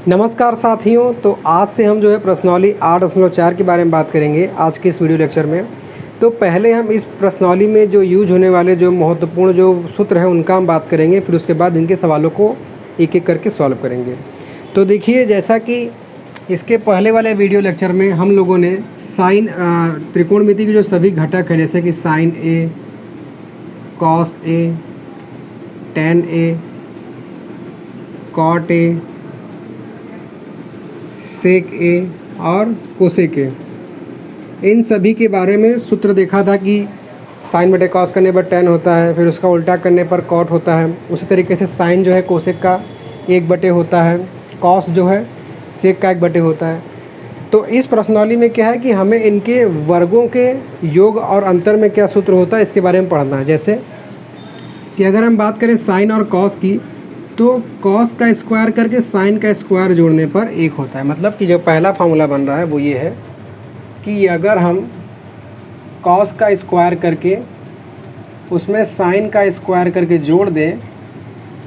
नमस्कार साथियों। तो आज से हम जो है प्रश्नावली 8.4 के बारे में बात करेंगे आज के इस वीडियो लेक्चर में। तो पहले हम इस प्रश्नावली में जो यूज होने वाले जो महत्वपूर्ण जो सूत्र हैं उनका हम बात करेंगे, फिर उसके बाद इनके सवालों को एक एक करके सॉल्व करेंगे। तो देखिए, जैसा कि इसके पहले वाले वीडियो लेक्चर में हम लोगों ने साइन त्रिकोणमिति के जो सभी घटक हैं, जैसे कि sine A, cos A, tan A, cot A, sec A और कोसेक ए, इन सभी के बारे में सूत्र देखा था कि साइन बटे कॉस करने पर टेन होता है, फिर उसका उल्टा करने पर कॉट होता है। उसी तरीके से साइन जो है कोसेक का 1/, होता है, कॉस जो है सेक का 1/, होता है। तो इस प्रश्नावली में क्या है कि हमें इनके वर्गों के योग और अंतर में क्या सूत्र होता है इसके बारे में पढ़ना है। जैसे कि अगर हम बात करें साइन और कॉस की, तो कॉस का स्क्वायर करके साइन का स्क्वायर जोड़ने पर 1 होता है। मतलब कि जो पहला फार्मूला बन रहा है वो ये है कि अगर हम कॉस का स्क्वायर करके उसमें साइन का स्क्वायर करके जोड़ दें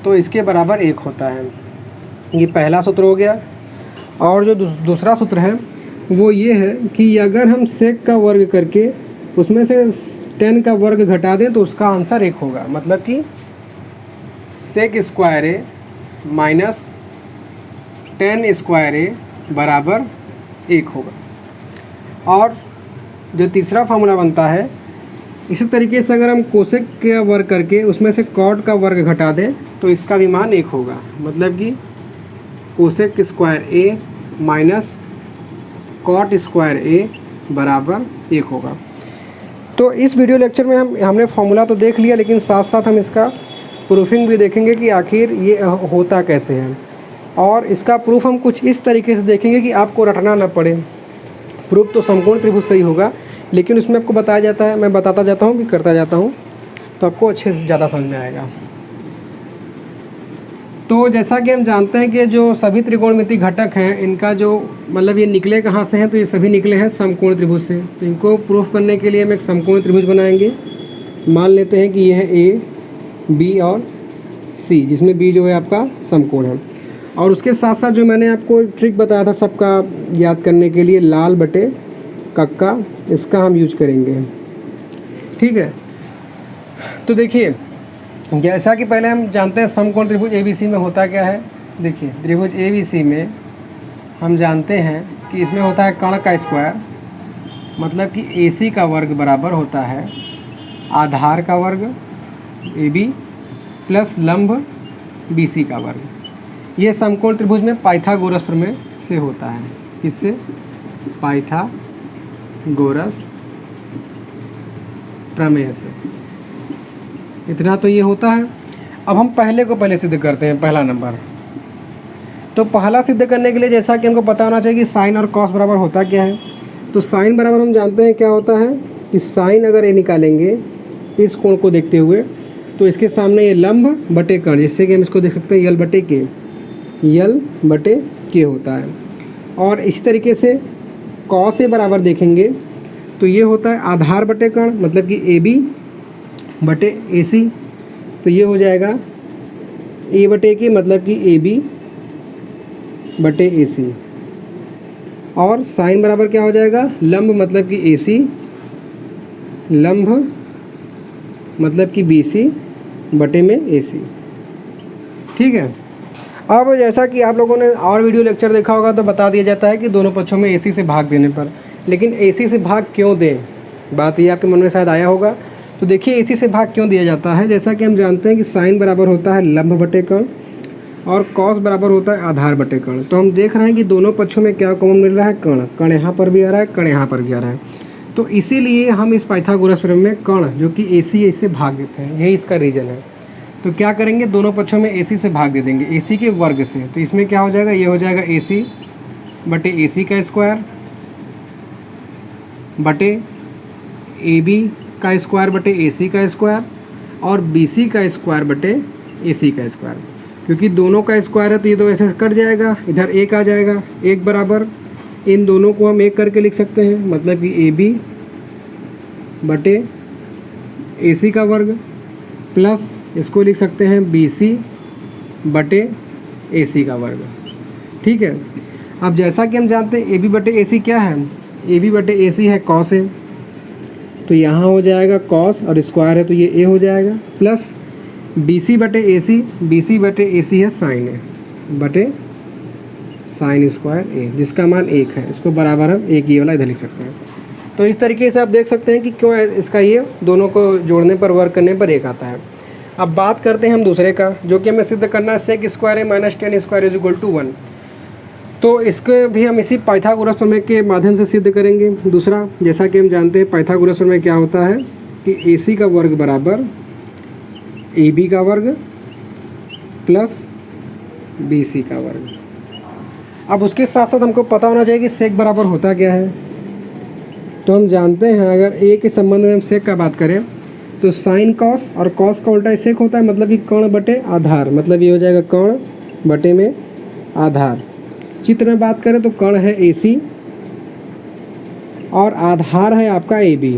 तो इसके बराबर 1 होता है। ये पहला सूत्र हो गया। और जो दूसरा सूत्र है वो ये है कि अगर हम सेक का वर्ग करके उसमें से 10 का वर्ग घटा दें तो उसका आंसर 1 होगा। मतलब कि सेक स्क्वायर ए माइनस 10 स्क्वायर ए बराबर 1 होगा। और जो तीसरा फार्मूला बनता है, इसी तरीके से अगर हम कोसेक का वर्ग करके उसमें से कॉट का वर्ग घटा दें तो इसका भी मान 1 होगा। मतलब कि cosec square A minus cot square ए बराबर 1 होगा। तो इस वीडियो लेक्चर में हमने फार्मूला तो देख लिया, लेकिन साथ साथ हम इसका प्रूफिंग भी देखेंगे कि आखिर ये होता कैसे है। और इसका प्रूफ हम कुछ इस तरीके से देखेंगे कि आपको रटना ना पड़े। प्रूफ तो समकोण त्रिभुज से ही होगा, लेकिन उसमें आपको बताया जाता है, मैं बताता जाता हूँ कि करता जाता हूँ, तो आपको अच्छे से ज़्यादा समझ में आएगा। तो जैसा कि हम जानते हैं कि जो सभी त्रिकोणमिति घटक हैं इनका जो मतलब ये निकले कहाँ से हैं, तो ये सभी निकले हैं समकोण त्रिभुज से। तो इनको प्रूफ करने के लिए हम एक समकोण त्रिभुज बनाएंगे। मान लेते हैं कि यह है ए, बी और सी, जिसमें बी जो है आपका समकोण है। और उसके साथ साथ जो मैंने आपको एक ट्रिक बताया था सबका याद करने के लिए, लाल बटे कक्का, इसका हम यूज करेंगे। ठीक है। तो देखिए, जैसा कि पहले हम जानते हैं समकोण त्रिभुज ABC में होता क्या है। देखिए, त्रिभुज ABC में हम जानते हैं कि इसमें होता है कर्ण का स्क्वायर, मतलब कि AC का वर्ग बराबर होता है आधार का वर्ग AB प्लस लंब BC का वर्ग। ये समकोण त्रिभुज में पाइथागोरस प्रमेय से होता है। इससे पाइथागोरस प्रमेय से इतना तो ये होता है। अब हम पहले को पहले सिद्ध करते हैं, पहला नंबर। तो पहला सिद्ध करने के लिए जैसा कि हमको पता होना चाहिए कि साइन और कॉस बराबर होता क्या है। तो साइन बराबर हम जानते हैं क्या होता है कि साइन अगर ये निकालेंगे इस कोण को देखते हुए, तो इसके सामने ये लंब बटे कर्ण, जिससे कि हम इसको देख सकते हैं यल बटे के होता है। और इसी तरीके से कॉस ए बराबर देखेंगे तो ये होता है आधार बटे कर्ण, मतलब कि AB बटे AC। तो ये हो जाएगा A बटे के, मतलब कि AB बटे AC। और साइन बराबर क्या हो जाएगा, लंब मतलब कि AC, लंब मतलब कि BC बटे में AC। ठीक है। अब जैसा कि आप लोगों ने और वीडियो लेक्चर देखा होगा तो बता दिया जाता है कि दोनों पक्षों में AC से भाग देने पर, लेकिन AC से भाग क्यों दें, बात ये आपके मन में शायद आया होगा। तो देखिए, AC से भाग क्यों दिया जाता है। जैसा कि हम जानते हैं कि साइन बराबर होता है लंब बटे कर्ण और कॉस बराबर होता है आधार बटे कर्ण। तो हम देख रहे हैं कि दोनों पक्षों में क्या कॉमन मिल रहा है, कर्ण। कर्ण यहाँ पर भी आ रहा है, कर्ण यहाँ पर भी आ रहा है। तो इसीलिए हम इस पाइथागोरस प्रमेय में कर्ण जो कि AC है इससे भाग देते हैं, यही इसका रीज़न है। तो क्या करेंगे, दोनों पक्षों में AC से भाग दे देंगे, AC के वर्ग से। तो इसमें क्या हो जाएगा, ये हो जाएगा AC बटे AC का स्क्वायर बटे AB का स्क्वायर बटे AC का स्क्वायर और BC का स्क्वायर बटे AC का स्क्वायर। क्योंकि दोनों का स्क्वायर है तो ये तो ऐसे कट जाएगा, इधर 1 आ जाएगा, 1 बराबर इन दोनों को हम 1 करके लिख सकते हैं। मतलब कि AB बटे AC का वर्ग प्लस इसको लिख सकते हैं BC बटे AC का वर्ग। ठीक है। अब जैसा कि हम जानते हैं ए बी बटे ए सी क्या है, ए बी बटे ए सी है कॉस ए, तो यहाँ हो जाएगा कॉस और स्क्वायर है तो ये ए हो जाएगा, प्लस बी सी बटे ए सी, बी सी बटे ए सी है साइन ए बटे साइन स्क्वायर ए, जिसका मान 1 है। इसको बराबर हम एक ये वाला इधर लिख सकते हैं। तो इस तरीके से आप देख सकते हैं कि क्यों इसका ये दोनों को जोड़ने पर वर्क करने पर 1 आता है। अब बात करते हैं हम दूसरे का, जो कि हमें सिद्ध करना है sec square A minus ten square is equal to 1। तो इसको भी हम इसी पाइथागोरस प्रमेय के माध्यम से सिद्ध करेंगे। दूसरा, जैसा कि हम जानते हैं पाइथागोरस प्रमेय क्या होता है कि ए सी का वर्ग बराबर ए बी का वर्ग प्लस बी सी का वर्ग। अब उसके साथ साथ हमको पता होना चाहिए कि सेक बराबर होता क्या है। तो हम जानते हैं अगर ए के संबंध में हम सेक का बात करें तो साइन कॉस, और कॉस का उल्टा सेक होता है, मतलब कि कर्ण बटे आधार, मतलब ये हो जाएगा कर्ण बटे में आधार। चित्र में बात करें तो कर्ण है ए सी और आधार है आपका ए बी,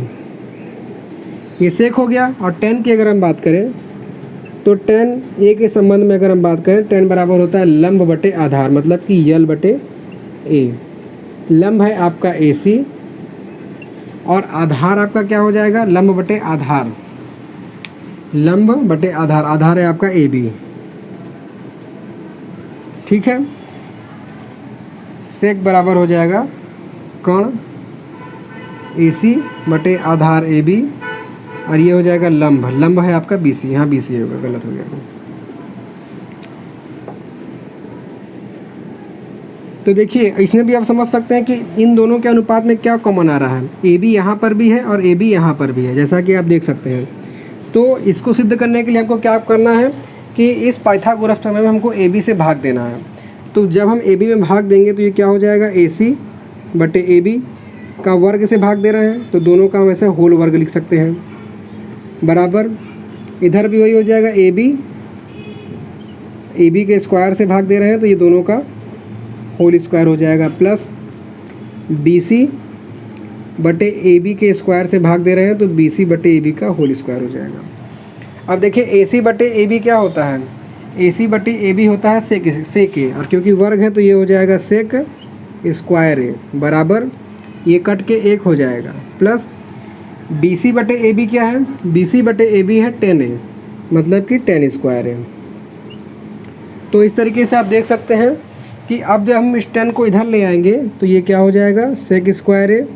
ये सेक हो गया। और टेन की अगर हम बात करें तो टेन ए के संबंध में अगर हम बात करें, टेन बराबर होता है लंब बटे आधार, मतलब कि यल बटे ए। लंब है आपका ए सी और आधार आपका क्या हो जाएगा, लंब बटे आधार, लंब बटे आधार, आधार है आपका ए बी। ठीक है, सेक बराबर हो जाएगा कर्ण ए सी बटे आधार ए बी, और ये हो जाएगा लंब, लंब है आपका बी सी, यहाँ बी सी होगा, गलत हो गया। तो देखिए इसमें भी आप समझ सकते हैं कि इन दोनों के अनुपात में क्या कॉमन आ रहा है, ए बी यहाँ पर भी है और ए बी यहाँ पर भी है, जैसा कि आप देख सकते हैं। तो इसको सिद्ध करने के लिए हमको क्या करना है कि इस पाइथागोरस प्रमेय में हमको ए बी से भाग देना है। तो जब हम ए बी में भाग देंगे तो ये क्या हो जाएगा, ए सी बटे ए बी का वर्ग से भाग दे रहे हैं, तो दोनों का हम ऐसे होल वर्ग लिख सकते हैं, बराबर इधर भी वही हो जाएगा, ए बी के स्क्वायर से भाग दे रहे हैं तो ये दोनों का होल स्क्वायर हो जाएगा, प्लस बी सी बटे ए बी के स्क्वायर से भाग दे रहे हैं तो बी सी बटे ए बी का होल स्क्वायर हो जाएगा। अब देखिए ए सी बटे ए बी क्या होता है, ए सी बटे ए बी होता है सेक ए, और क्योंकि वर्ग है तो ये हो जाएगा सेक स्क्वायर ए, बराबर ये कट के 1 हो जाएगा, प्लस बी सी बटे ए बी क्या है, बी सी बटे ए बी है 10 ए, मतलब कि 10 स्क्वायर है। तो इस तरीके से आप देख सकते हैं कि अब जब हम इस 10 को इधर ले आएंगे तो ये क्या हो जाएगा, सेक स्क्वायर ए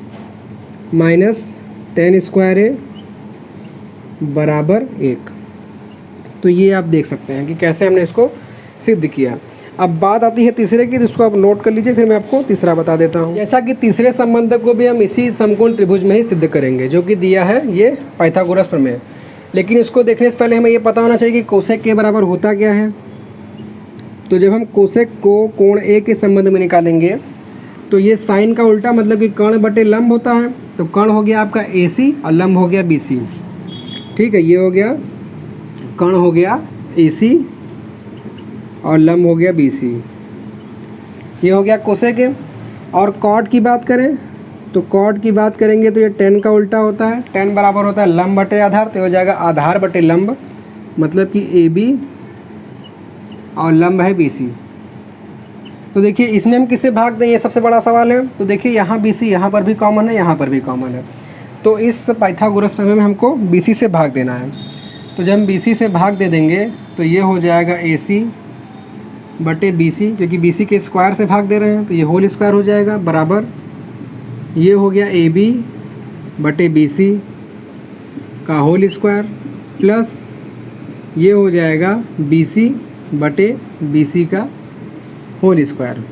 माइनस 10 स्क्वायर ए बराबर 1। तो ये आप देख सकते हैं कि कैसे हमने इसको सिद्ध किया। अब बात आती है तीसरे की, जिसको आप नोट कर लीजिए, फिर मैं आपको तीसरा बता देता हूँ। जैसा कि तीसरे संबंध को भी हम इसी समकोण त्रिभुज में ही सिद्ध करेंगे, जो कि दिया है ये पाइथागोरस प्रमेय। लेकिन इसको देखने से पहले हमें ये पता होना चाहिए कि कोसेक के बराबर होता क्या है। तो जब हम कोसेक को कोण ए के संबंध में निकालेंगे तो ये साइन का उल्टा, मतलब कि कर्ण बटे लंब होता है। तो कर्ण हो गया आपका ए सी और लंब हो गया बी सी। ठीक है, ये हो गया कर्ण हो गया ए सी और लंब हो गया बी सी, ये हो गया कोसेक। और कॉट की बात करें तो कॉट की बात करेंगे तो ये 10 का उल्टा होता है, 10 बराबर होता है लंब बटे आधार, तो हो जाएगा आधार बटे लंब, मतलब कि ए बी और लंब है बी सी। तो देखिए इसमें हम किससे भाग दें, ये सबसे बड़ा सवाल है। तो देखिए यहाँ बी सी यहाँ पर भी कॉमन है, यहाँ पर भी कॉमन है, तो इस पाइथागोरस प्रमेय में हमको बी सी से भाग देना है। तो जब हम बी सी से भाग दे देंगे तो ये हो जाएगा ए सी बटे बी सी, क्योंकि बी सी के स्क्वायर से भाग दे रहे हैं तो ये होल स्क्वायर हो जाएगा, बराबर ये हो गया ए बी बटे बी सी का होल स्क्वायर, प्लस ये हो जाएगा बी सी बटे बी सी का होल स्क्वायर।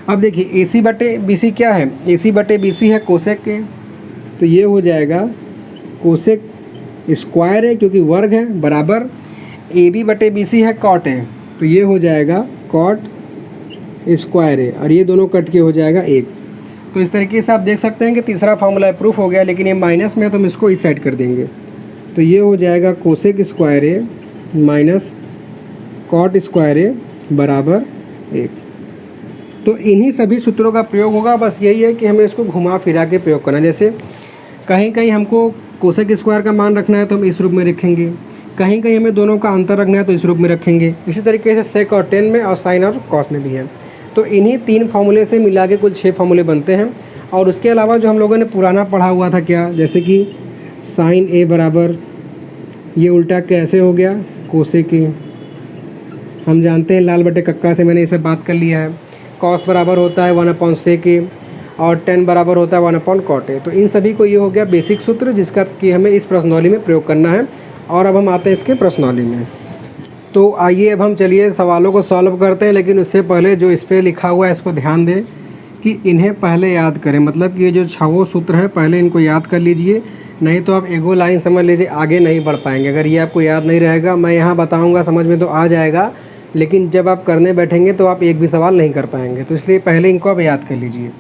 अब देखिए ए सी बटे बी सी क्या है, ए सी बटे बी सी है कोसेक के, तो ये हो जाएगा कोसेक स्क्वायर है क्योंकि वर्ग है, बराबर ए बी बटे बी सी है कॉट है, तो ये हो जाएगा कॉट स्क्वायर है, और ये दोनों कट के हो जाएगा 1। तो इस तरीके से आप देख सकते हैं कि तीसरा फार्मूला प्रूफ हो गया, लेकिन ये माइनस में है तो हम इसको इस साइड कर देंगे। तो ये हो जाएगा cosec square A minus cot square ए बराबर 1। तो इन्हीं सभी सूत्रों का प्रयोग होगा, बस यही है कि हमें इसको घुमा फिरा के प्रयोग करना। जैसे कहीं कहीं हमको कोसेक स्क्वायर का मान रखना है तो हम इस रूप में रखेंगे, कहीं कहीं हमें दोनों का अंतर रखना है तो इस रूप में रखेंगे। इसी तरीके से सेक और टेन में और साइन और कॉस में भी है। तो इन्हीं 3 फार्मूले से मिला के कुल 6 फार्मूले बनते हैं। और उसके अलावा जो हम लोगों ने पुराना पढ़ा हुआ था क्या, जैसे कि साइन ए बराबर, ये उल्टा कैसे हो गया, कोसेक ए, हम जानते हैं लाल बटे कक्का से मैंने इसे बात कर लिया है। कॉस बराबर होता है 1/sec ए और टेन बराबर होता है 1/cot ए। तो इन सभी को ये हो गया बेसिक सूत्र जिसका कि हमें इस प्रश्नावली में प्रयोग करना है। और अब हम आते हैं इसके प्रश्नावली में। तो आइए अब हम चलिए सवालों को सॉल्व करते हैं, लेकिन उससे पहले जो इस पर लिखा हुआ है इसको ध्यान दें कि इन्हें पहले याद करें। मतलब कि ये जो 6 सूत्र है पहले इनको याद कर लीजिए, नहीं तो आप एगो लाइन समझ लीजिए आगे नहीं बढ़ पाएंगे। अगर ये आपको याद नहीं रहेगा, मैं यहाँ बताऊँगा समझ में तो आ जाएगा, लेकिन जब आप करने बैठेंगे तो आप एक भी सवाल नहीं कर पाएंगे। तो इसलिए पहले इनको आप याद कर लीजिए।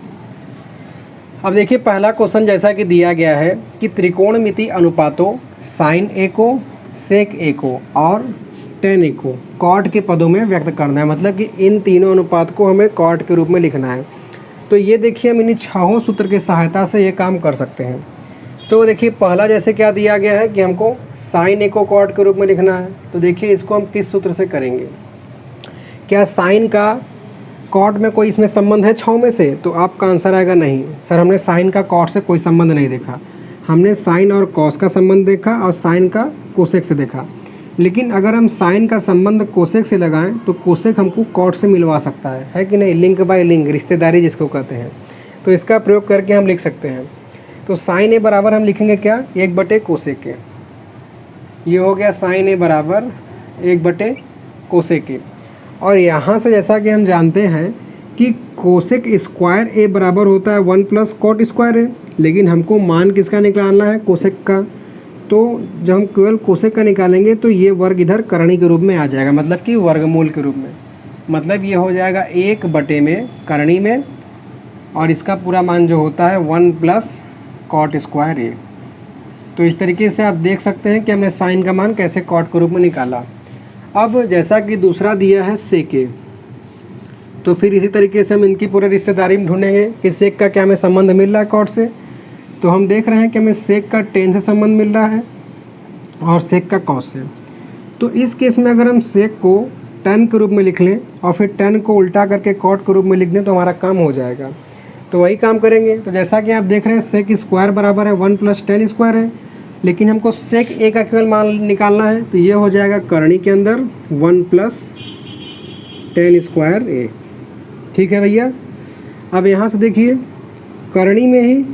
अब देखिए पहला क्वेश्चन जैसा कि दिया गया है कि त्रिकोणमिति अनुपातों साइन ए को, सेक ए को और टेन ए को कॉट के पदों में व्यक्त करना है। मतलब कि इन तीनों अनुपात को हमें कॉट के रूप में लिखना है। तो ये देखिए हम इन्हीं 6 सूत्र की सहायता से ये काम कर सकते हैं। तो देखिए पहला जैसे क्या दिया गया है कि हमको साइन ए को कॉट के रूप में लिखना है। तो देखिए इसको हम किस सूत्र से करेंगे, क्या साइन का कॉट में कोई इसमें संबंध है 6 में से? तो आपका आंसर आएगा नहीं सर, हमने साइन का कॉट से कोई संबंध नहीं देखा। हमने साइन और कॉस का संबंध देखा और साइन का कोसेक से देखा। लेकिन अगर हम साइन का संबंध कोसेक से लगाएं तो कोसेक हमको कॉट से मिलवा सकता है कि नहीं, लिंक बाय लिंक, रिश्तेदारी जिसको कहते हैं। तो इसका प्रयोग करके हम लिख सकते हैं। तो साइन ए बराबर हम लिखेंगे क्या, 1/कोसेक ए। ये हो गया साइन ए बराबर 1/कोसेक ए। और यहाँ से जैसा कि हम जानते हैं कि कोसेक स्क्वायर ए बराबर होता है 1+cot स्क्वायर ए, लेकिन हमको मान किसका निकालना है, कोसेक का। तो जब हम केवल कोसेक का निकालेंगे तो ये वर्ग इधर करणी के रूप में आ जाएगा, मतलब कि वर्गमूल के रूप में। मतलब ये हो जाएगा 1 में करणी में, और इसका पूरा मान जो होता है 1+cot स्क्वायर ए। तो इस तरीके से आप देख सकते हैं कि हमने साइन का मान कैसे कॉट के रूप में निकाला। अब जैसा कि दूसरा दिया है सेक ए, तो फिर इसी तरीके से हम इनकी पूरे रिश्तेदारी में ढूंढेंगे कि सेक का क्या हमें संबंध मिल रहा है कॉट से। तो हम देख रहे हैं कि हमें सेक का टेन से संबंध मिल रहा है और सेक का कॉस से। तो इस केस में अगर हम सेक को टेन के रूप में लिख लें और फिर टेन को उल्टा करके कॉट के रूप में लिख दें तो हमारा काम हो जाएगा। तो वही काम करेंगे। तो जैसा कि आप देख रहे हैं सेक स्क्वायर बराबर है 1+tan स्क्वायर है, लेकिन हमको सेक ए का केवल मान निकालना है। तो ये हो जाएगा करणी के अंदर 1+tan स्क्वायर ए। ठीक है भैया। अब यहाँ से देखिए करणी में ही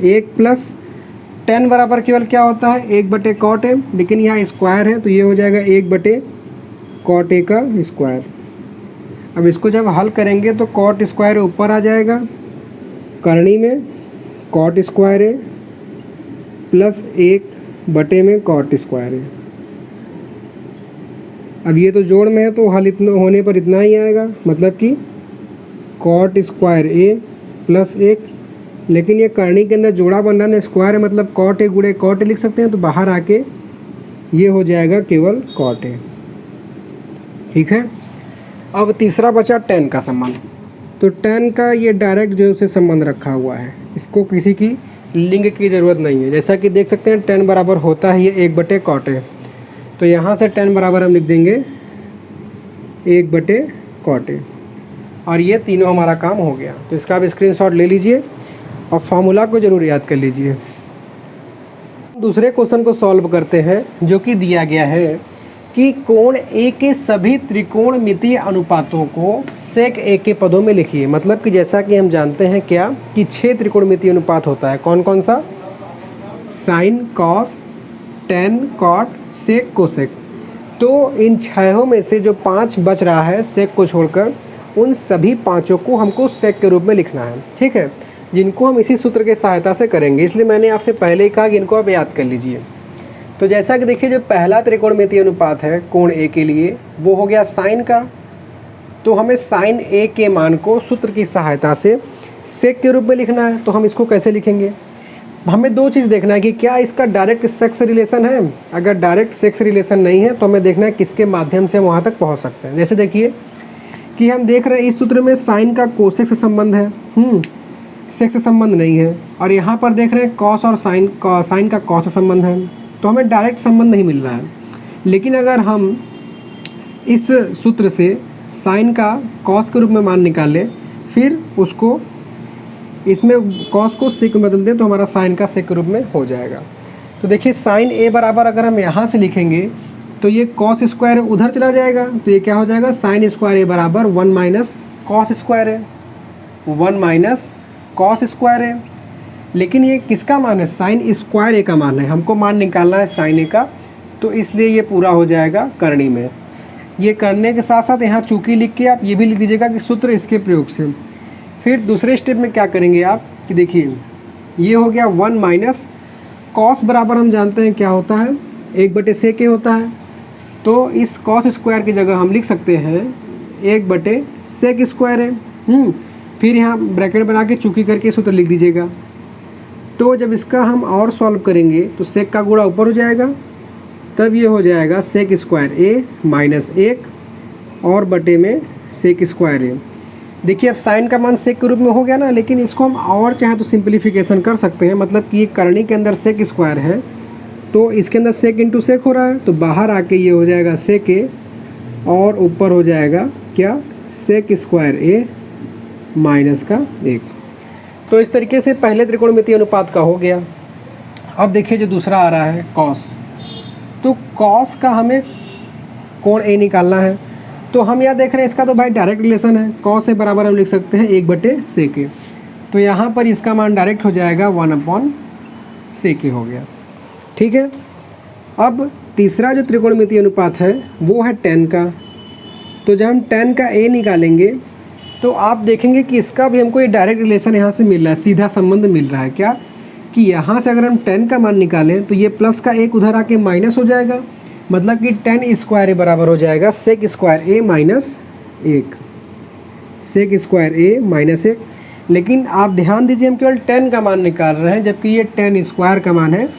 1+tan बराबर केवल क्या होता है 1/cot ए, लेकिन यहाँ स्क्वायर है तो ये हो जाएगा 1/cot ए का स्क्वायर। अब इसको जब हल करेंगे तो cot स्क्वायर ऊपर आ जाएगा, करणी में cot स्क्वायर ए प्लस 1/cot स्क्वायर है। अब ये तो जोड़ में है तो हल इतना होने पर इतना ही आएगा, मतलब कि cot स्क्वायर ए प्लस 1, लेकिन ये करणी के अंदर जोड़ा बन रहा है, स्क्वायर है मतलब cot ए गुणे cot ए लिख सकते हैं। तो बाहर आके ये हो जाएगा केवल cot ए। ठीक है। अब तीसरा बचा tan का संबंध। तो tan का ये डायरेक्ट जो से संबंध रखा हुआ है, इसको किसी की लिंक की ज़रूरत नहीं है। जैसा कि देख सकते हैं tan बराबर होता है ये 1/cot ए। तो यहाँ से tan बराबर हम लिख देंगे 1/cot ए, और ये तीनों हमारा काम हो गया। तो इसका आप स्क्रीनशॉट ले लीजिए और फार्मूला को ज़रूर याद कर लीजिए। दूसरे क्वेश्चन को सॉल्व करते हैं, जो कि दिया गया है कि कोण ए के सभी त्रिकोणमितीय अनुपातों को सेक ए के पदों में लिखिए। मतलब कि जैसा कि हम जानते हैं क्या कि 6 त्रिकोणमितीय अनुपात होता है। कौन कौन सा, साइन, कॉस, टेन, कॉट, सेक, कोसेक। तो इन 6 में से जो 5 बच रहा है सेक को छोड़कर, उन सभी 5 को हमको सेक के रूप में लिखना है। ठीक है, जिनको हम इसी सूत्र के सहायता से करेंगे। इसलिए मैंने आपसे पहले ही कहा कि इनको आप याद कर लीजिए। तो जैसा कि देखिए जो पहला त्रिकोणमितीय अनुपात है कोण ए के लिए, वो हो गया साइन का। तो हमें साइन ए के मान को सूत्र की सहायता से सेक के रूप में लिखना है। तो हम इसको कैसे लिखेंगे, हमें 2 चीज़ देखना है कि क्या इसका डायरेक्ट सेक्स रिलेशन है। अगर डायरेक्ट सेक्स रिलेशन नहीं है तो हमें देखना है किसके माध्यम से हम वहाँ तक पहुँच सकते हैं। जैसे देखिए कि हम देख रहे हैं इस सूत्र में साइन का कोसेक से संबंध है, सेक्स से संबंध नहीं है। और यहाँ पर देख रहे हैं कॉस और साइन का कॉस से संबंध है। तो हमें डायरेक्ट संबंध नहीं मिल रहा है। लेकिन अगर हम इस सूत्र से साइन का कॉस के रूप में मान निकाल लें, फिर उसको इसमें कॉस को सेक में बदल दें तो हमारा साइन का सेक के रूप में हो जाएगा। तो देखिए साइन ए बराबर अगर हम यहाँ से लिखेंगे तो ये कॉस स्क्वायर उधर चला जाएगा, तो ये क्या हो जाएगा, साइन स्क्वायर ए बराबर 1 माइनस कॉस स्क्वायर है, 1 माइनस कॉस स्क्वायर है। लेकिन ये किसका मान है, साइन स्क्वायर ए का मान है, हमको मान निकालना है साइन ए का, तो इसलिए ये पूरा हो जाएगा करनी में। ये करने के साथ साथ यहाँ चूंकि लिख के आप ये भी लिख दीजिएगा कि सूत्र इसके प्रयोग से। फिर दूसरे स्टेप में क्या करेंगे आप कि देखिए ये हो गया 1 माइनस कॉस बराबर हम जानते हैं क्या होता है, 1/sec होता है, तो इस कॉस स्क्वायर की जगह हम लिख सकते हैं 1/sec स्क्वायर है। फिर यहाँ ब्रैकेट बना के चूंकि करके सूत्र लिख दीजिएगा। तो जब इसका हम और सॉल्व करेंगे तो सेक का गुणा ऊपर हो जाएगा, तब ये हो जाएगा सेक स्क्वायर ए माइनस 1 और बटे में सेक स्क्वायर ए। देखिए अब साइन का मान सेक के रूप में हो गया ना, लेकिन इसको हम और चाहे तो सिंप्लीफिकेशन कर सकते हैं, मतलब कि ये करनी के अंदर सेक स्क्वायर है तो इसके अंदर सेक इंटू सेक हो रहा है, तो बाहर आके ये हो जाएगा सेक ए और ऊपर हो जाएगा क्या, सेक स्क्वायर ए माइनस का 1। तो इस तरीके से पहले त्रिकोणमितीय अनुपात का हो गया। अब देखिए जो दूसरा आ रहा है कॉस, तो कॉस का हमें कोण ए निकालना है। तो हम यहाँ देख रहे हैं इसका तो भाई डायरेक्ट रिलेशन है, कॉस ए बराबर हम लिख सकते हैं 1/sec ए, तो यहाँ पर इसका मान डायरेक्ट हो जाएगा 1/sec ए हो गया। ठीक है, अब तीसरा जो त्रिकोणमितीय अनुपात है वो है tan का। तो जब हम tan का a निकालेंगे तो आप देखेंगे कि इसका भी हमको ये डायरेक्ट रिलेशन यहाँ से मिल रहा है, सीधा संबंध मिल रहा है। क्या कि यहाँ से अगर हम tan का मान निकालें तो ये प्लस का 1 उधर आके माइनस हो जाएगा, मतलब कि tan स्क्वायर ए बराबर हो जाएगा सेक square A minus 1, sec square A minus 1। लेकिन आप ध्यान दीजिए हम केवल tan का मान निकाल रहे हैं, जबकि ये tan स्क्वायर का मान है,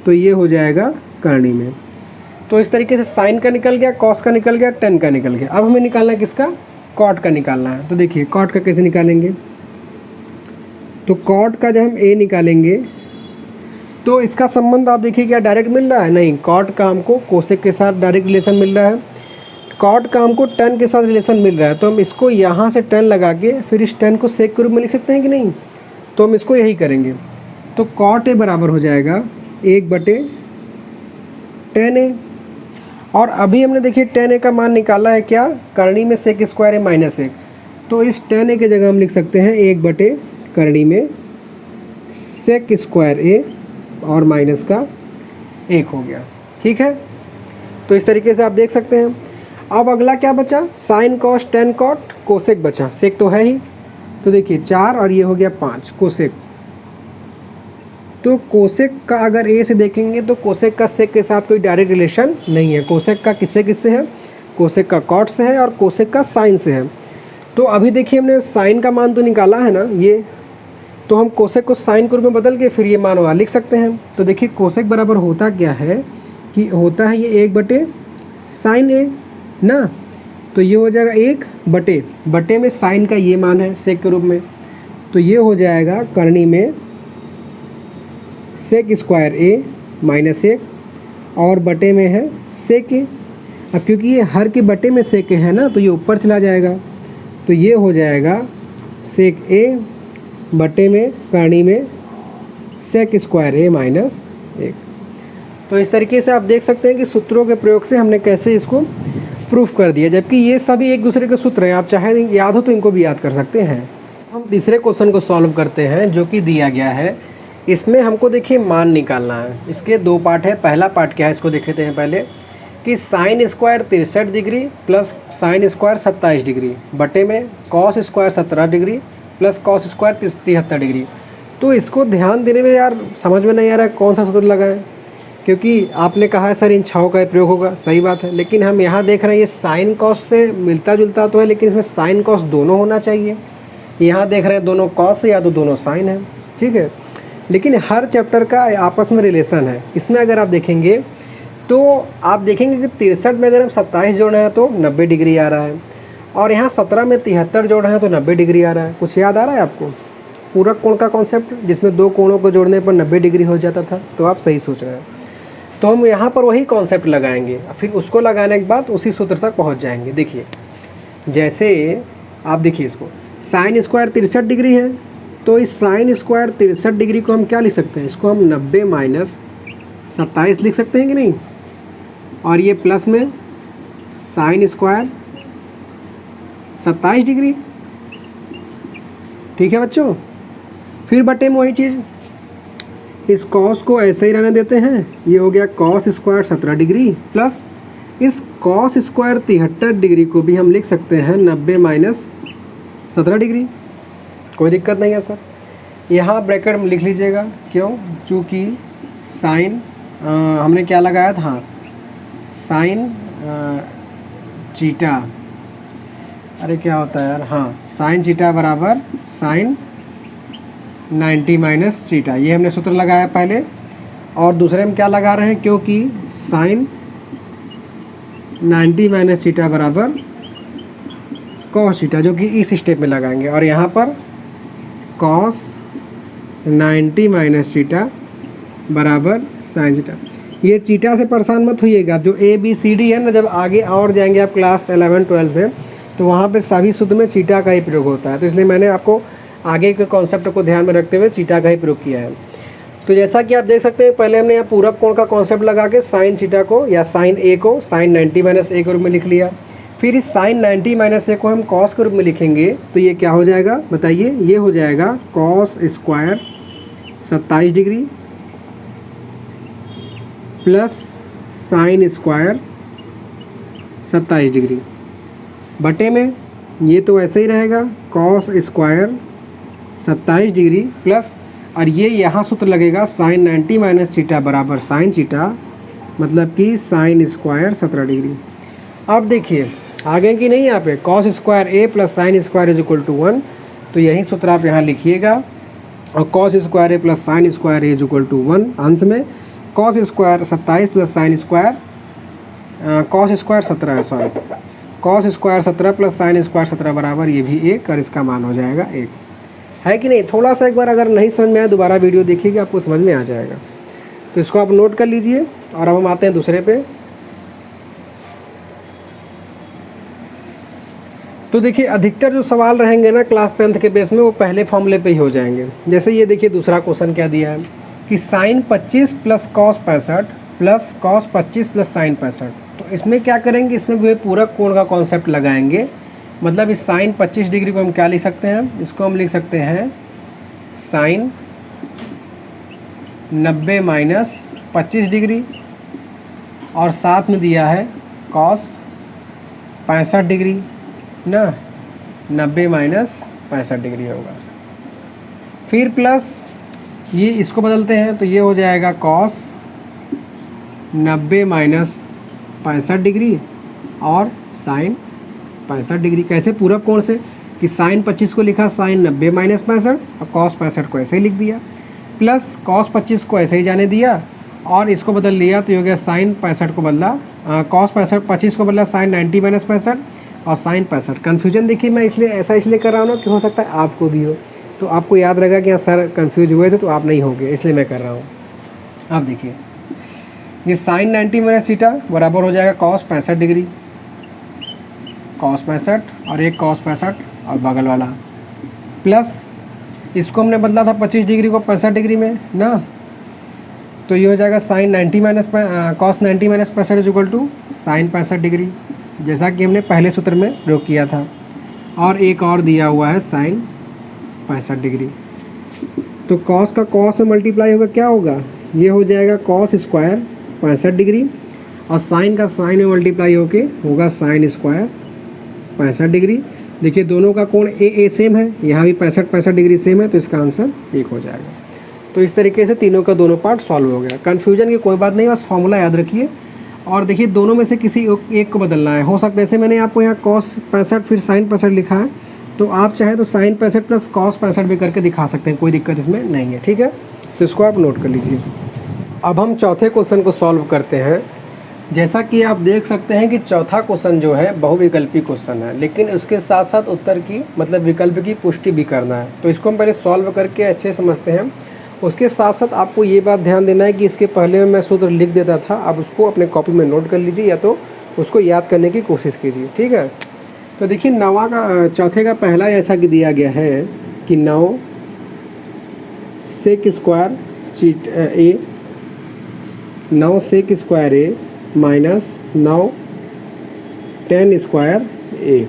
तो ये हो जाएगा करनी में। तो इस तरीके से साइन का निकल गया, कॉस का निकल गया, tan का निकल गया। अब हमें निकालना है किसका, कॉट का निकालना है। तो देखिए कॉट का कैसे निकालेंगे, तो कॉट का जब हम a निकालेंगे तो इसका संबंध आप देखिए क्या डायरेक्ट मिल रहा है, नहीं, कॉट का हमको कोसेक के साथ डायरेक्ट रिलेशन मिल रहा है, कॉट का हमको tan के साथ रिलेशन मिल रहा है। तो हम इसको यहाँ से tan लगा के फिर इस tan को सेक के रूप में लिख सकते हैं कि नहीं, तो हम इसको यही करेंगे। तो कॉट ए बराबर हो जाएगा 1/tan ए। और अभी हमने देखिए tan ए का मान निकाला है क्या, करनी में सेक स्क्वायर ए माइनस 1, तो इस tan ए की जगह हम लिख सकते हैं 1/करनी में सेक स्क्वायर ए और माइनस का 1 हो गया। ठीक है, तो इस तरीके से आप देख सकते हैं। अब अगला क्या बचा, sine cos tan cot cosec बचा, सेक तो है ही, तो देखिए 4 और ये हो गया 5 कोसेक। तो कोसेक का अगर ए से देखेंगे तो कोसेक का सेक के साथ कोई डायरेक्ट रिलेशन नहीं है। कोसेक का किससे है, कोसेक का कॉट से है और कोसेक का साइन से है। तो अभी देखिए हमने साइन का मान तो निकाला है ना ये, तो हम कोसेक को साइन के रूप में बदल के फिर ये मान वहाँ लिख सकते हैं। तो देखिए कोसेक बराबर होता क्या है कि होता है ये 1/sin ए ना, तो ये हो जाएगा 1/बटे में साइन का ये मान है सेक के रूप में, तो ये हो जाएगा करनी में सेक स्क्वायर ए माइनस 1 और बटे में है सेक ए। अब क्योंकि ये हर के बटे में सेक ए है ना, तो ये ऊपर चला जाएगा, तो ये हो जाएगा सेक ए बटे में करनी में सेक स्क्वायर ए माइनस 1। तो इस तरीके से आप देख सकते हैं कि सूत्रों के प्रयोग से हमने कैसे इसको प्रूफ कर दिया, जबकि ये सभी एक दूसरे के सूत्र हैं, आप चाहे याद हो तो इनको भी याद कर सकते हैं। हम तीसरे क्वेश्चन को सॉल्व करते हैं जो कि दिया गया है। इसमें हमको देखिए मान निकालना है। इसके 2 पार्ट है। पहला पार्ट क्या है इसको देखते हैं पहले, कि sine square 63 degree plus sine square 27 degree बटे में cos square 17 degree plus cos square 73 degree. तो इसको ध्यान देने में यार समझ में नहीं आ रहा है कौन सा सूत्र लगाएं, क्योंकि आपने कहा है सर इन छाओं का प्रयोग होगा, सही बात है, लेकिन हम यहाँ देख रहे हैं ये साइन कॉस से मिलता जुलता तो है, लेकिन इसमें साइन कॉस दोनों होना चाहिए। यहाँ देख रहे हैं दोनों कॉस है या तो दोनों साइन है, ठीक है, लेकिन हर चैप्टर का आपस में रिलेशन है। इसमें अगर आप देखेंगे तो आप देखेंगे कि 63 में अगर हम 27 जोड़ रहे हैं तो 90 डिग्री आ रहा है, और यहाँ 17 में 73 जोड़ रहे हैं तो 90 डिग्री आ रहा है। कुछ याद आ रहा है आपको पूरक कोण का कॉन्सेप्ट, जिसमें 2 कोणों को जोड़ने पर 90 डिग्री हो जाता था? तो आप सही सोच रहे हैं। तो हम यहाँ पर वही कॉन्सेप्ट लगाएंगे, फिर उसको लगाने के बाद उसी सूत्र तक पहुँच जाएंगे। देखिए जैसे आप देखिए इसको, साइन स्क्वायर 63 डिग्री है, तो इस साइन स्क्वायर 63 डिग्री को हम क्या लिख सकते हैं, इसको हम 90 माइनस 27 लिख सकते हैं कि नहीं, और ये प्लस में साइन स्क्वायर 27 डिग्री। ठीक है बच्चों, फिर बटे में वही चीज़, इस कॉस को ऐसे ही रहने देते हैं, ये हो गया कॉस स्क्वायर 17 डिग्री, प्लस इस कॉस स्क्वायर 73 डिग्री को भी हम लिख सकते हैं 90 माइनस 17 डिग्री। कोई दिक्कत नहीं है सर, यहाँ ब्रैकेट में लिख लीजिएगा, क्यों, चूँकि साइन हमने क्या लगाया था, हाँ साइन चीटा, अरे क्या होता है यार, हाँ साइन चीटा बराबर साइन 90 माइनस चीटा, ये हमने सूत्र लगाया पहले। और दूसरे में क्या लगा रहे हैं, क्योंकि साइन 90 माइनस चीटा बराबर कॉस चीटा, जो कि इस स्टेप में लगाएंगे, और यहाँ पर कॉस 90 माइनस चीटा बराबर साइन चीटा। ये चीटा से परेशान मत होइएगा, जो ABCD है ना, जब आगे और जाएंगे आप क्लास 11-12 में, तो वहाँ पे सभी सूत्र में चीटा का ही प्रयोग होता है, तो इसलिए मैंने आपको आगे के कॉन्सेप्ट को ध्यान में रखते हुए चीटा का ही प्रयोग किया है। तो जैसा कि आप देख सकते हैं, पहले हमने यहाँ पूरक कोण का कॉन्सेप्ट लगा के साइन चीटा को या साइन A को साइन 90 माइनस A के रूप में लिख लिया। फिर इस साइन 90 माइनस A को हम कॉस के रूप में लिखेंगे, तो ये क्या हो जाएगा बताइए, ये हो जाएगा cos square 27 degree plus sine square 27 degree, बटे में ये तो ऐसे ही रहेगा कॉस स्क्वायर 27 डिग्री प्लस, और ये यहाँ सूत्र लगेगा साइन 90 माइनस चीटा बराबर साइन चीटा, मतलब कि साइन स्क्वायर 17 डिग्री। अब देखिए आगे की नहीं, यहाँ पे cos square A plus sine square is equal to 1, तो यही सूत्र आप यहाँ लिखिएगा, और cos square A plus sine square is equal to 1, अंश में cos square 27 plus sine square cos square 17 है, sorry cos square 17 plus sine square 17 बराबर ये भी 1, और इसका मान हो जाएगा 1, है कि नहीं। थोड़ा सा एक बार अगर नहीं समझ में आया दोबारा वीडियो देखिएगा, आपको समझ में आ जाएगा। तो इसको आप नोट कर लीजिए, और अब हम आते हैं दूसरे पे। तो देखिए अधिकतर जो सवाल रहेंगे ना क्लास 10th के बेस में, वो पहले फॉर्मूले पे ही हो जाएंगे। जैसे ये देखिए दूसरा क्वेश्चन क्या दिया है कि sine 25 plus cos 65 plus cos 25 plus sine 65, तो इसमें क्या करेंगे, इसमें भी पूरक कोण का कॉन्सेप्ट लगाएंगे। मतलब इस साइन 25 डिग्री को हम क्या लिख सकते हैं, इसको हम लिख सकते हैं साइन 90 माइनस 25 डिग्री, और साथ में दिया है कॉस 65 डिग्री ना, 90 माइनस 65 डिग्री होगा। फिर प्लस ये इसको बदलते हैं, तो ये हो जाएगा कॉस 90 माइनस 65 डिग्री और साइन 65 डिग्री। कैसे, पूरक कोण से, कि साइन 25 को लिखा साइन 90 माइनस 65 और कॉस 65 को ऐसे ही लिख दिया, प्लस कॉस 25 को ऐसे ही जाने दिया और इसको बदल लिया, तो ये हो गया साइन 65 को बदला कॉस 25 को बदला साइन 90 माइनस 65 और साइन 65। कन्फ्यूजन देखिए मैं इसलिए कर रहा हूँ ना कि हो सकता है आपको भी हो, तो आपको याद रहेगा कि हाँ सर कन्फ्यूज हुए थे, तो आप नहीं होंगे, इसलिए मैं कर रहा हूँ। अब देखिए ये साइन 90 माइनस थीटा बराबर हो जाएगा कॉस 65 डिग्री, कॉस 65 और एक कॉस 65 और बगल वाला, प्लस इसको हमने बदला था 25 डिग्री को 65 डिग्री में ना, तो ये हो जाएगा sine 90 minus cos 90 minus 65 is equal to sine 65 degree, जैसा कि हमने पहले सूत्र में प्रयोग किया था। और एक और दिया हुआ है साइन 65 डिग्री, तो कॉस का कॉस में मल्टीप्लाई होगा, क्या होगा, ये हो जाएगा कॉस स्क्वायर 65 डिग्री और साइन का साइन में मल्टीप्लाई होके होगा साइन स्क्वायर 65 डिग्री। देखिए दोनों का कोण ए सेम है, यहाँ भी 65 डिग्री सेम है, तो इसका आंसर 1 हो जाएगा। तो इस तरीके से तीनों का दोनों पार्ट सॉल्व हो गया। कन्फ्यूजन की कोई बात नहीं, बस फॉर्मूला याद रखिए और देखिए दोनों में से किसी एक को बदलना है। हो सकता है जैसे मैंने आपको यहाँ कॉस 65 फिर साइन 65 लिखा है, तो आप चाहे तो साइन 65 प्लस कॉस 65 भी करके दिखा सकते हैं, कोई दिक्कत इसमें नहीं है, ठीक है। तो इसको आप नोट कर लीजिए। अब हम चौथे क्वेश्चन को सॉल्व करते हैं। जैसा कि आप देख सकते हैं कि चौथा क्वेश्चन जो है बहुविकल्पी क्वेश्चन है, लेकिन उसके साथ साथ उत्तर की मतलब विकल्प की पुष्टि भी करना है। तो इसको हम पहले सॉल्व करके अच्छे समझते हैं। उसके साथ साथ आपको ये बात ध्यान देना है कि इसके पहले मैं सूत्र लिख देता था, आप उसको अपने कॉपी में नोट कर लीजिए या तो उसको याद करने की कोशिश कीजिए, ठीक है। तो देखिए नवा का चौथे का पहला ऐसा कि दिया गया है कि 9 सेक square A 9 sec square A minus 9 10 square ए।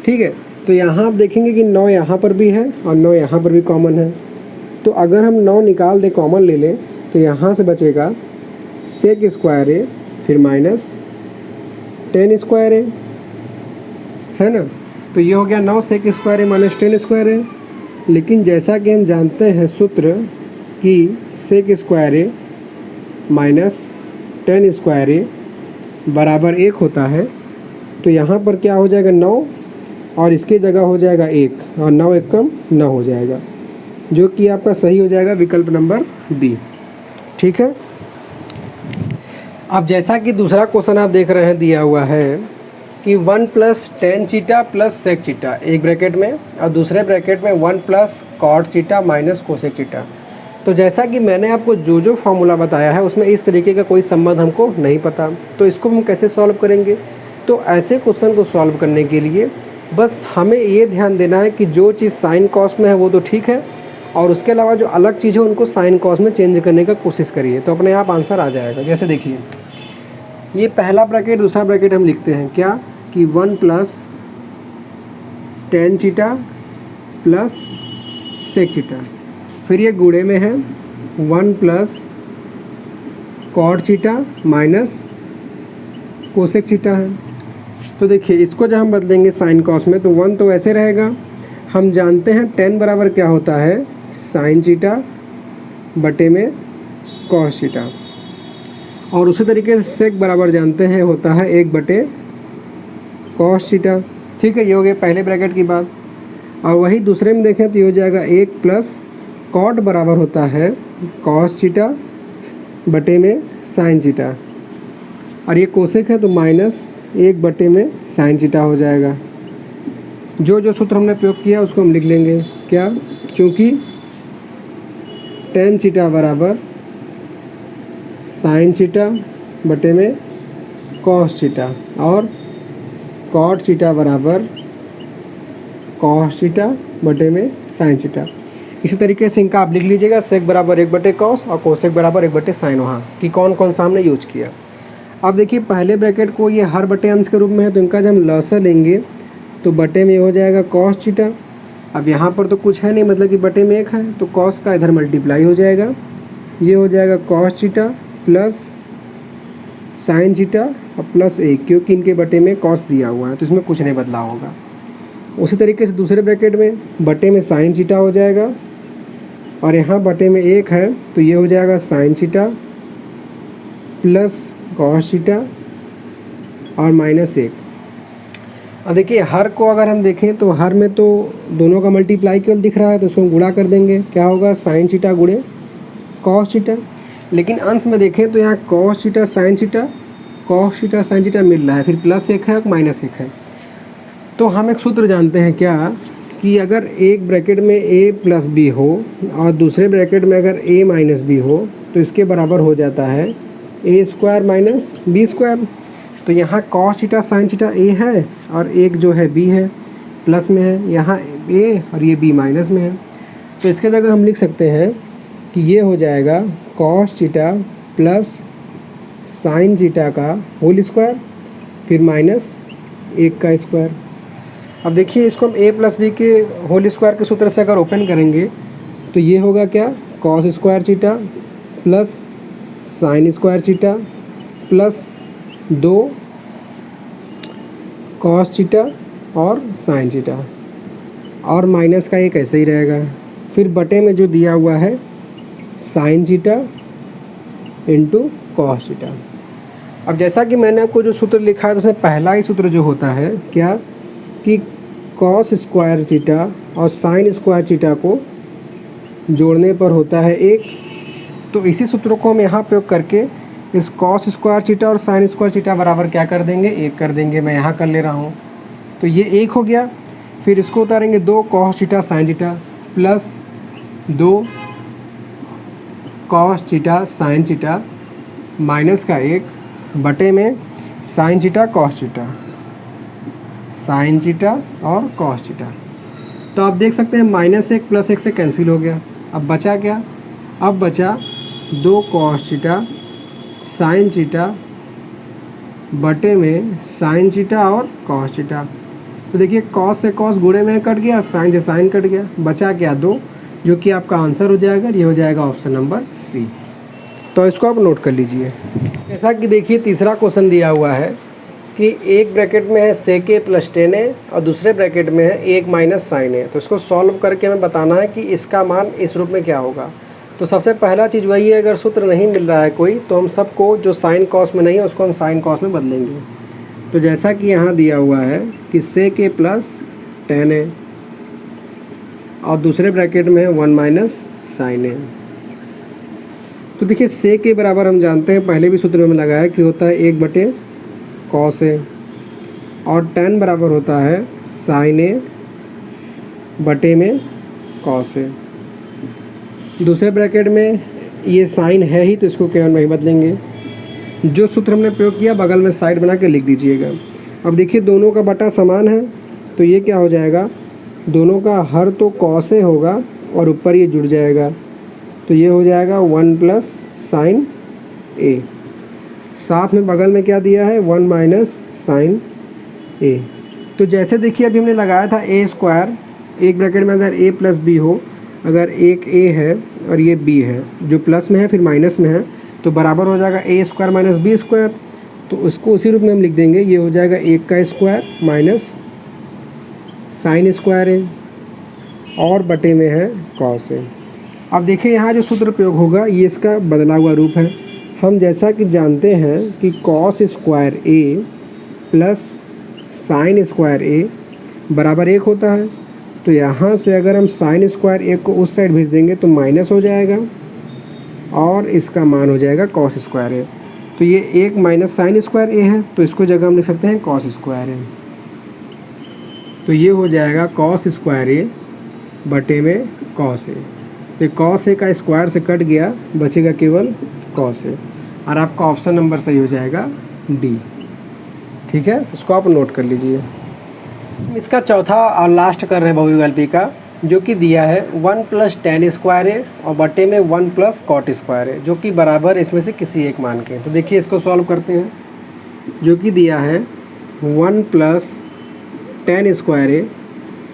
ठीक है, तो यहाँ आप देखेंगे कि 9 यहाँ पर भी है और 9 यहाँ पर भी कॉमन है। तो अगर हम 9 निकाल दें, कॉमन ले लें, तो यहाँ से बचेगा सेक स्क्वायर ए फिर माइनस 10 स्क्वायर ए, है ना। तो ये हो गया 9 सेक स्क्वायर ए माइनस 10 स्क्वायर ए। लेकिन जैसा कि हम जानते हैं सूत्र कि सेक स्क्वायर ए माइनस 10 स्क्वायर ए बराबर 1 होता है, तो यहाँ पर क्या हो जाएगा 9 और इसके जगह हो जाएगा 1 और 9 एक कम 9 हो जाएगा, जो कि आपका सही हो जाएगा विकल्प नंबर बी। ठीक है, अब जैसा कि दूसरा क्वेश्चन आप देख रहे हैं दिया हुआ है कि 1 प्लस टेन चीटा प्लस सेक चीटा एक ब्रैकेट में और दूसरे ब्रैकेट में 1 प्लस कॉट चीटा माइनस कोसेक चीटा। तो जैसा कि मैंने आपको जो फॉर्मूला बताया है उसमें इस तरीके का कोई संबंध हमको नहीं पता, तो इसको हम कैसे सॉल्व करेंगे। तो ऐसे क्वेश्चन को सॉल्व करने के लिए बस हमें ये ध्यान देना है कि जो चीज़ साइन कॉस में है वो तो ठीक है, और उसके अलावा जो अलग चीज़ है उनको साइन कॉस में चेंज करने का कोशिश करिए, तो अपने आप आंसर आ जाएगा। जैसे देखिए ये पहला ब्रैकेट दूसरा ब्रैकेट हम लिखते हैं क्या कि 1 प्लस टेन चीटा प्लस सेक चीटा, फिर ये गुणे में है 1 प्लस कॉट चीटा माइनस कोसेक चीटा है। तो देखिए इसको जब हम बदलेंगे साइन कॉस में तो 1 तो ऐसे रहेगा। हम जानते हैं 10 बराबर क्या होता है साइन चीटा बटे में कॉस चीटा, और उसी तरीके से सेक बराबर जानते हैं होता है 1 बटे कॉस चीटा। ठीक है, ये हो गया पहले ब्रैकेट की बात। और वही दूसरे में देखें तो ये हो जाएगा 1 प्लस कॉट बराबर होता है कॉस चीटा बटे में साइन चीटा, और ये कोसेक है तो माइनस 1 बटे में साइन चीटा हो जाएगा। जो सूत्र हमने प्रयोग किया उसको हम लिख लेंगे क्या, चूँकि टेन चीटा बराबर साइन चीटा बटे में कॉस चीटा और कॉट चीटा बराबर कॉस चीटा बटे में साइन चीटा। इसी तरीके से इनका आप लिख लीजिएगा सेक बराबर 1 बटे कॉस और कोसेक बराबर 1 बटे साइन, वहाँ कि कौन कौन सा हमने यूज किया। अब देखिए पहले ब्रैकेट को ये हर बटे अंश के रूप में है, तो इनका जब हम लसा लेंगे तो बटे में हो जाएगा कॉस चीटा। अब यहाँ पर तो कुछ है नहीं, मतलब कि बटे में 1 है, तो कॉस का इधर मल्टीप्लाई हो जाएगा, ये हो जाएगा कॉस चीटा प्लस साइन चीटा और प्लस 1, क्योंकि इनके बटे में कॉस दिया हुआ है तो इसमें कुछ नहीं बदलाव होगा। उसी तरीके से दूसरे ब्रैकेट में बटे में साइन चीटा हो जाएगा और यहाँ बटे में 1 है तो ये हो जाएगा साइन चीटा प्लस कॉस चीटा और माइनस 1। अब देखिए हर को अगर हम देखें तो हर में तो दोनों का मल्टीप्लाई केवल दिख रहा है, तो उसको हम गुणा कर देंगे, क्या होगा साइन चीटा गुणे कॉस चीटा। लेकिन अंश में देखें तो यहाँ कॉस चीटा साइन चीटा मिल रहा है, फिर प्लस 1 है माइनस 1 है। तो हम एक सूत्र जानते हैं क्या कि अगर एक ब्रैकेट में a प्लस बी हो और दूसरे ब्रैकेट में अगर a माइनस बी हो तो इसके बराबर हो जाता है a square minus B square. तो यहाँ cos theta sine theta a है और एक जो है b है प्लस में है, यहाँ a और ये b माइनस में है। तो इसके जगह हम लिख सकते हैं कि ये हो जाएगा कॉस चीटा प्लस साइन चीटा का होल स्क्वायर फिर माइनस 1 का स्क्वायर। अब देखिए इसको हम a प्लस बी के होल स्क्वायर के सूत्र से अगर ओपन करेंगे तो ये होगा क्या कॉस स्क्वायर चीटा प्लस साइन स्क्वायर चीटा प्लस 2 कॉस चीटा और साइन चीटा और माइनस का एक ऐसे ही रहेगा। फिर बटे में जो दिया हुआ है साइन चीटा इंटू कॉस चीटा। अब जैसा कि मैंने आपको जो सूत्र लिखा है तो उसमें पहला ही सूत्र जो होता है क्या कि कॉस स्क्वायर चीटा और साइन स्क्वायर चीटा को जोड़ने पर होता है 1। तो इसी सूत्रों को हम यहाँ प्रयोग करके इस कॉस स्क्वायर चीटा और साइन स्क्वायर चीटा बराबर क्या कर देंगे 1 कर देंगे। मैं यहाँ कर ले रहा हूँ, तो ये 1 हो गया। फिर इसको उतारेंगे 2 कॉस चीटा साइन चीटा प्लस 2 कॉस चीटा साइन चीटा माइनस का 1 बटे में साइन चीटा कॉस चीटा। साइन चीटा और कॉस चीटा। तो आप देख सकते हैं -1 + 1 से कैंसिल हो गया। अब बचा क्या? अब बचा 2 कॉस चीटा साइन चीटा बटे में साइन चीटा और कॉस चीटा। तो देखिए कॉस से कॉस गुणे में कट गया, साइन से साइन कट गया, बचा क्या 2, जो कि आपका आंसर हो जाएगा। ये हो जाएगा ऑप्शन नंबर सी। तो इसको आप नोट कर लीजिए। जैसा कि देखिए तीसरा क्वेश्चन दिया हुआ है कि एक ब्रैकेट में है sec a + tan a और दूसरे ब्रैकेट में है 1 - sin a। तो इसको सॉल्व करके हमें बताना है कि इसका मान इस रूप में क्या होगा। तो सबसे पहला चीज़ वही है, अगर सूत्र नहीं मिल रहा है कोई तो हम सबको जो साइन कॉस में नहीं है उसको हम साइन कॉस में बदलेंगे। तो जैसा कि यहाँ दिया हुआ है कि sec a + tan a और दूसरे ब्रैकेट में है 1 - sin a। तो देखिए sec a बराबर हम जानते हैं, पहले भी सूत्र में लगाया कि होता है 1/cos a और tan बराबर होता है sin a बटे में cos a। दूसरे ब्रैकेट में ये साइन है ही तो इसको केवल नहीं बदलेंगे। जो सूत्र हमने प्रयोग किया बगल में साइड बना के लिख दीजिएगा। अब देखिए दोनों का बटा समान है तो ये क्या हो जाएगा, दोनों का हर तो cos a होगा और ऊपर ये जुड़ जाएगा। तो ये हो जाएगा 1 + sin a। साथ में बगल में क्या दिया है 1 - sin a। तो जैसे देखिए अभी हमने लगाया था a², एक ब्रैकेट में अगर a + b हो, अगर एक a है और ये b है, जो प्लस में है फिर माइनस में है तो बराबर हो जाएगा a² - b²। तो उसको उसी रूप में हम लिख देंगे, ये हो जाएगा 1 का square minus sine square a और बटे में है cos a। अब देखिए यहाँ जो सूत्र प्रयोग होगा ये इसका बदला हुआ रूप है। हम जैसा कि जानते हैं कि cos² a + sin² a बराबर 1 होता है। तो यहाँ से अगर हम sin² a को उस साइड भेज देंगे तो माइनस हो जाएगा और इसका मान हो जाएगा cos² a। तो ये 1 - sin² a है तो इसको जगह हम लिख सकते हैं cos² a। तो ये हो जाएगा cos² a बटे में cos a। तो cos a का स्क्वायर से कट गया, बचेगा केवल cos a और आपका ऑप्शन नंबर सही हो जाएगा डी। ठीक है, तो इसको आप नोट कर लीजिए। इसका चौथा और लास्ट कर रहे हैं बहुविकल्पी का, जो कि दिया है 1 + tan² a और बटे में 1 + cot² a, जो कि बराबर इसमें से किसी एक मान के। तो देखिए इसको सॉल्व करते हैं। जो कि दिया है 1 + tan² a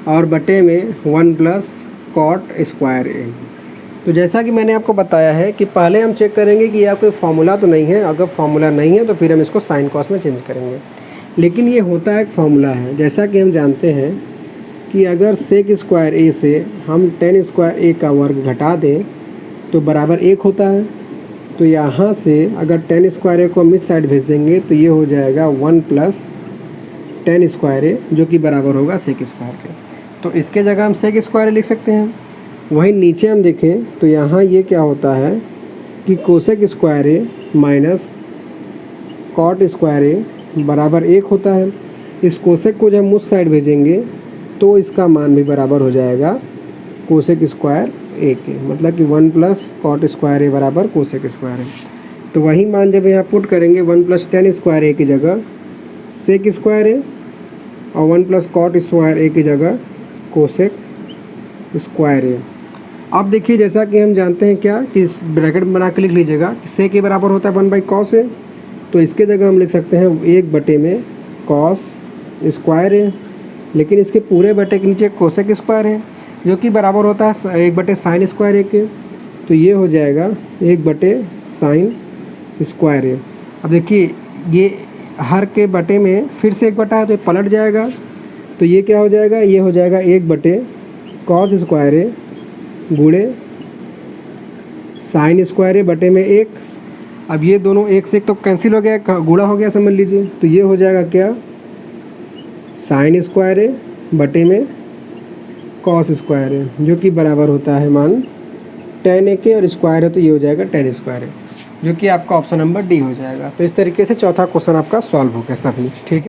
और बटे में 1 + cot² a। तो जैसा कि मैंने आपको बताया है कि पहले हम चेक करेंगे कि यह कोई फार्मूला तो नहीं है। अगर फार्मूला नहीं है तो फिर हम इसको साइन कॉस में चेंज करेंगे, लेकिन ये होता है एक फार्मूला है। जैसा कि हम जानते हैं कि अगर sec² a से हम tan² a का वर्ग घटा दें तो बराबर 1 होता है। तो यहाँ से अगर tan² a को हम इस साइड भेज देंगे तो ये हो जाएगा 1 + tan² a, जो कि बराबर होगा sec² के। तो इसके जगह हम sec² a लिख सकते हैं। वहीं नीचे हम देखें तो यहाँ ये क्या होता है कि cosec² a minus cot² a बराबर 1 होता है। इस कोसेक को जब हम उस साइड भेजेंगे तो इसका मान भी बराबर हो जाएगा कोसेक स्क्वायर a के, मतलब कि 1 + cot² a बराबर कोसेक स्क्वायर a। तो वही मान जब यहाँ पुट करेंगे 1 + tan² a की जगह sec² a और 1 + cot² a की जगह कोसेक स्क्वायर a। अब देखिए जैसा कि हम जानते हैं क्या कि इस ब्रैकेट बना के लिख लीजिएगा कि sec a बराबर होता है 1/cos a। तो इसके जगह हम लिख सकते हैं 1 बटे में cos² a, लेकिन इसके पूरे बटे के नीचे कोसेक स्क्वायर है जो कि बराबर होता है 1 बटे sin² a के। तो ये हो जाएगा 1 बटे sin² a। अब देखिए ये हर के बटे में फिर से 1 बटा है तो ये पलट जाएगा। तो ये क्या हो जाएगा, ये हो जाएगा 1 बटे cos² a गुणे sin² a बटे में 1। अब ये दोनों एक से एक तो कैंसिल हो गया, गुणा हो गया समझ लीजिए। तो ये हो जाएगा क्या sin² a बटे में cos² a, जो कि बराबर होता है मान tan a के और स्क्वायर है तो ये हो जाएगा tan², जो कि आपका ऑप्शन नंबर डी हो जाएगा। तो इस तरीके से चौथा क्वेश्चन आपका सॉल्व हो गया सभी। ठीक है।